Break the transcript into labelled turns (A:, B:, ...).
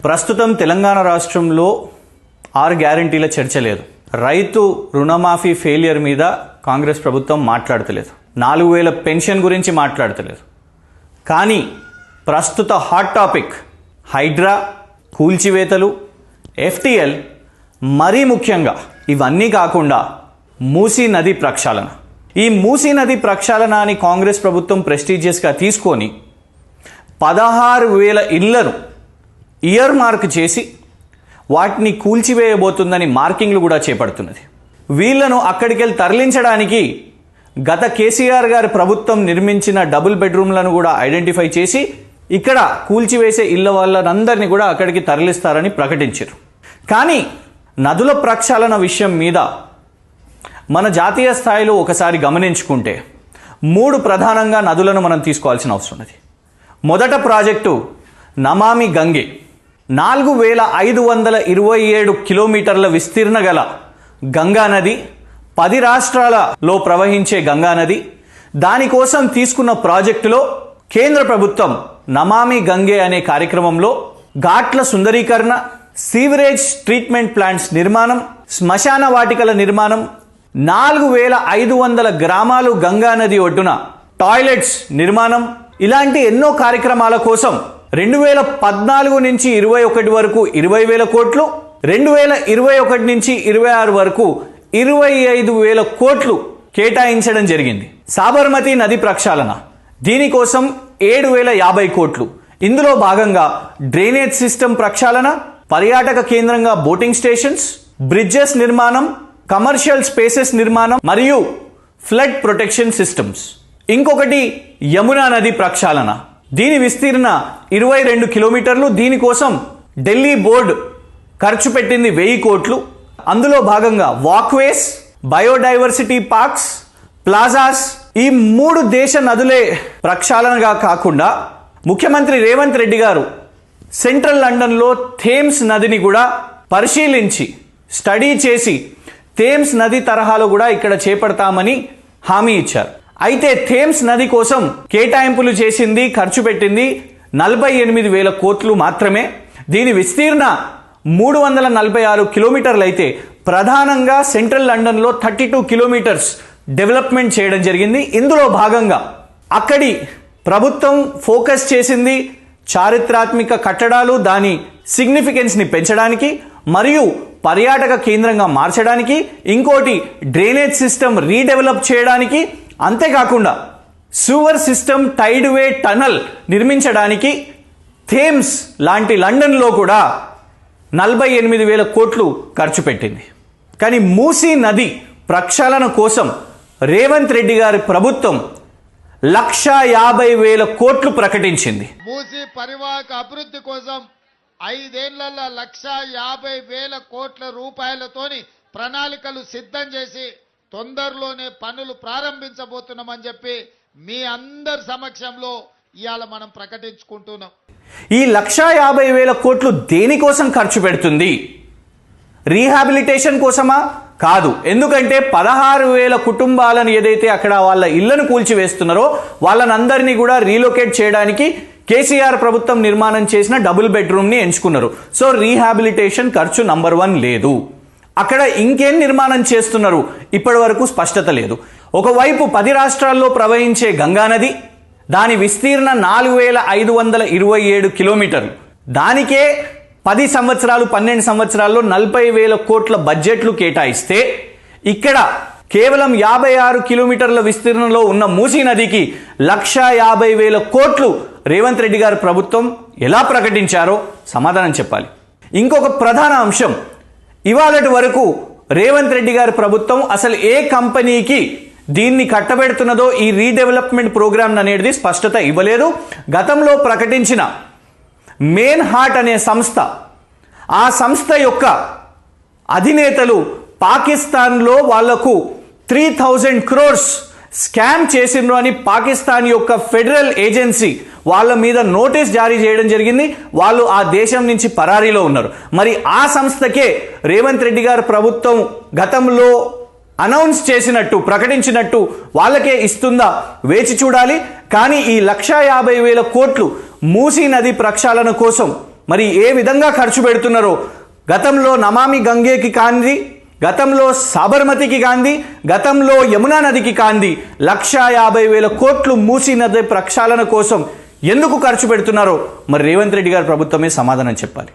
A: ప్రస్తుతం తెలంగాణ రాష్ట్రంలో 6 గ్యారెంటీల చర్చ లేదు. రైతు రుణమాఫీ ఫెయిలియర్ మీద కాంగ్రెస్ ప్రభుత్వం మాట్లాడతలేదు. 4000 పెన్షన్ గురించి మాట్లాడతలేదు. కానీ ప్రస్తుత హాట్ టాపిక్ హైడ్రా, కూల్చివేతలు, FTL, మరీ ముఖ్యంగా ఇవన్నీ కాకుండా మూసీ నది ప్రక్షాళన. ఈ మూసీ నది ప్రక్షాళన అని కాంగ్రెస్ ప్రభుత్వం ప్రెస్టీజియస్గా తీసుకొని 16,000 ఇళ్లను ఇయర్ మార్క్ చేసి వాటిని కూల్చివేయబోతుందని మార్కింగ్లు కూడా చేపడుతున్నది. వీళ్లను అక్కడికెళ్ళి తరలించడానికి గత కేసీఆర్ గారి ప్రభుత్వం నిర్మించిన డబుల్ బెడ్రూమ్లను కూడా ఐడెంటిఫై చేసి ఇక్కడ కూల్చివేసే ఇళ్ల వాళ్ళందరినీ కూడా అక్కడికి తరలిస్తారని ప్రకటించారు. కానీ నదుల ప్రక్షాళన విషయం మీద మన జాతీయ స్థాయిలో ఒకసారి గమనించుకుంటే 3 ప్రధానంగా నదులను మనం తీసుకోవాల్సిన అవసరం ఉన్నది. మొదట ప్రాజెక్టు నమామి గంగే. 4,527 కిలోమీటర్ల విస్తీర్ణ గల గంగానది, 10 రాష్ట్రాలలో ప్రవహించే గంగానది. దానికోసం తీసుకున్న ప్రాజెక్టులో కేంద్ర ప్రభుత్వం నమామి గంగే అనే కార్యక్రమంలో ఘాట్ల సుందరీకరణ, సీవరేజ్ ట్రీట్మెంట్ ప్లాంట్స్ నిర్మాణం, శ్మశాన వాటికల నిర్మాణం, 4,500 గ్రామాలు గంగానది ఒడ్డున టాయిలెట్స్ నిర్మాణం, ఇలాంటి ఎన్నో కార్యక్రమాల కోసం 2014 నుంచి 21 వరకు 20,000 కోట్లు, 2021 నుంచి 26 వరకు 25,000 కోట్లు కేటాయించడం జరిగింది. సాబర్మతి నది ప్రక్షాళన, దీనికోసం 7,050 కోట్లు. ఇందులో భాగంగా డ్రైనేజ్ సిస్టమ్ ప్రక్షాళన, పర్యాటక కేంద్రంగా బోటింగ్ స్టేషన్స్, బ్రిడ్జెస్ నిర్మాణం, కమర్షియల్ స్పేసెస్ నిర్మాణం మరియు ఫ్లడ్ ప్రొటెక్షన్ సిస్టమ్స్. ఇంకొకటి యమునా నది ప్రక్షాళన. దీని విస్తీర్ణ 22 కిలోమీటర్లు. దీనికోసం ఢిల్లీ బోర్డు ఖర్చు పెట్టింది 1000 కోట్లు. అందులో భాగంగా వాక్వేస్, బయోడైవర్సిటీ పార్క్స్, ప్లాజాస్, ఈ 3 దేశ నదులే ప్రక్షాళనగా కాకుండా ముఖ్యమంత్రి రేవంత్ రెడ్డి గారు సెంట్రల్ లండన్లో థేమ్స్ నదిని కూడా పరిశీలించి స్టడీ చేసి థేమ్స్ నది తరహాలో కూడా ఇక్కడ చేపడతామని హామీ ఇచ్చారు. అయితే థేమ్స్ నది కోసం కేటాయింపులు చేసింది, ఖర్చు పెట్టింది 48,000 కోట్లు మాత్రమే. దీని విస్తీర్ణ 346 కిలోమీటర్లు అయితే ప్రధానంగా సెంట్రల్ లండన్లో 32 కిలోమీటర్స్ డెవలప్మెంట్ చేయడం జరిగింది. ఇందులో భాగంగా అక్కడి ప్రభుత్వం ఫోకస్ చేసింది చారిత్రాత్మక కట్టడాలు, దాని సిగ్నిఫికెన్స్ని పెంచడానికి మరియు పర్యాటక కేంద్రంగా మార్చడానికి, ఇంకోటి డ్రైనేజ్ సిస్టమ్ రీడెవలప్ చేయడానికి, అంతేకాకుండా సూవర్ సిస్టమ్, టైడ్ వే, టనల్ నిర్మించడానికి థేమ్స్ లాంటి లండన్లో కూడా 48,000 కోట్లు ఖర్చు పెట్టింది. కానీ మూసీ నది ప్రక్షాళన కోసం రేవంత్ రెడ్డి గారి ప్రభుత్వం 150,000 కోట్లు ప్రకటించింది.
B: మూసీ పరివాహక అభివృద్ధి కోసం 5 ఏళ్లలో 150,000 కోట్ల రూపాయలతోని ప్రణాళికలు సిద్ధం చేసి తొందరలోనే పనులు ప్రారంభించబోతున్నామని చెప్పి మీ అందరి సమక్షంలో ఇవాళ మనం ప్రకటించుకుంటున్నాం.
A: ఈ 150,000 కోట్లు దేనికోసం ఖర్చు పెడుతుంది? రీహాబిలిటేషన్ కోసమా? కాదు. ఎందుకంటే 16,000 కుటుంబాలను ఏదైతే అక్కడ వాళ్ళ ఇళ్లను కూల్చివేస్తున్నారో వాళ్ళనందరినీ కూడా రీలొకేట్ చేయడానికి కేసీఆర్ ప్రభుత్వం నిర్మాణం చేసిన డబుల్ బెడ్రూమ్ని ఎంచుకున్నారు. సో రీహాబిలిటేషన్ ఖర్చు నంబర్ 1 లేదు. అక్కడ ఇంకేం నిర్మాణం చేస్తున్నారు ఇప్పటి వరకు స్పష్టత లేదు. ఒకవైపు 10 రాష్ట్రాల్లో ప్రవహించే గంగానది, దాని విస్తీర్ణ 4,527 కిలోమీటర్లు. దానికే 10 సంవత్సరాలు 12 సంవత్సరాల్లో 40,000 కోట్ల బడ్జెట్లు కేటాయిస్తే ఇక్కడ కేవలం 56 కిలోమీటర్ల విస్తీర్ణంలో ఉన్న మూసీ నదికి 150,000 కోట్లు రేవంత్ రెడ్డి గారి ప్రభుత్వం ఎలా ప్రకటించారో సమాధానం చెప్పాలి. ఇంకొక ప్రధాన అంశం, ఇవాళటి వరకు రేవంత్ రెడ్డి గారి ప్రభుత్వం అసలు ఏ కంపెనీకి దీన్ని కట్టబెడుతున్నదో ఈ రీడెవలప్మెంట్ ప్రోగ్రామ్ అనేది స్పష్టత ఇవ్వలేదు. గతంలో ప్రకటించిన మెయిన్ హార్ట్ అనే సంస్థ, ఆ సంస్థ యొక్క అధినేతలు పాకిస్తాన్లో వాళ్లకు 3,000 crores స్కామ్ చేసిండ్రు అని పాకిస్తాన్ యొక్క ఫెడరల్ ఏజెన్సీ వాళ్ళ మీద నోటీస్ జారీ చేయడం జరిగింది. వాళ్ళు ఆ దేశం నుంచి పరారీలో ఉన్నారు. మరి ఆ సంస్థకే రేవంత్ రెడ్డి గారి ప్రభుత్వం గతంలో అనౌన్స్ చేసినట్టు ప్రకటించినట్టు వాళ్ళకే ఇస్తుందా వేచి చూడాలి. కానీ ఈ 150,000 కోట్లు మూసీ నది ప్రక్షాళన కోసం మరి ఏ విధంగా ఖర్చు పెడుతున్నారో, గతంలో నమామి గంగేకి కాంది, గతంలో సాబర్మతికి కాంది, గతంలో యమునా నదికి కాంది 1,50,000 కోట్లు మూసీ నది ప్రక్షాళన కోసం ఎందుకు ఖర్చు పెడుతున్నారో మరి రేవంత్ రెడ్డి గారి ప్రభుత్వమే సమాధానం చెప్పాలి.